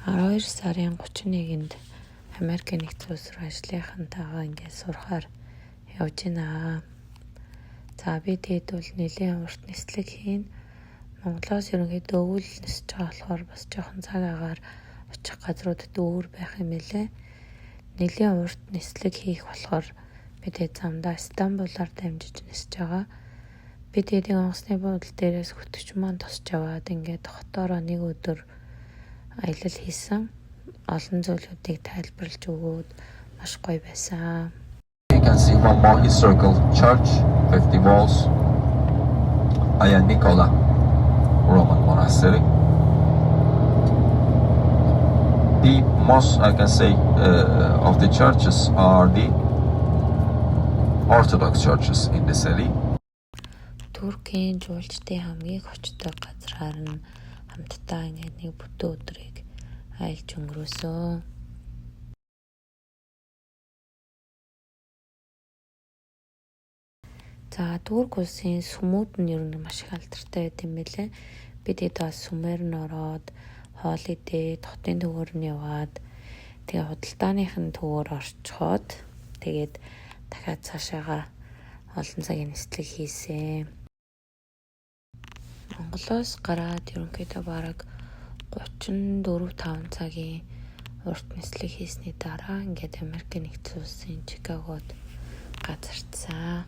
12 сарын 31-нд Америк нэгдсэн улс руу ажлынхантайгаа ингээд сурахаар явж байна. За би тэгэд бол нэлийн урт нислэг хийн. Монголоос ерөнхийдөө өвөл нисэж байгаа болохоор бас жоохон цаг агаар очих газруудад өөр байх юм лээ. Нэлийн урт нислэг хийх болохоор би тэгээд замдаа Стамбулаар дамжиж нисэж байгаа. Би тэгээд онгоцны буудлын дээрээс хөтөч маань тосч аваад ингээд хотоороо нэг өдөр аялал хийсэн. Олон зүйлүүдийг тайлбарлаж өгөөд маш гоё байсан. You can see one more historical church, 50 walls, Aya Nikola Roman Monastery. The most I can say of the churches are the Orthodox churches in the city. Туркийн жуулчдын хамгийн хочтой газраар нь хамтдаа ингээд нэг бүтэн өдрийг аялж өнгөрөөсөн. За Турк улсын сүмүүд нь ер нь маш их алдартай байт юм билээ. Би тэгээд бас сүмээр нь ороод хоол идээд хотын төвөөр нь яваад тэгээ худалдааныхын төвөөр орчхоод тэгээд дахиад цаашаага олон цагийн нислэг хийсэн. Монголоос гараад ерөнхийдөө бараг 34-5 цагийн урт нислэг хийсний дараа ингээд Америк нэгдсэн улсын Чикагод газардсан.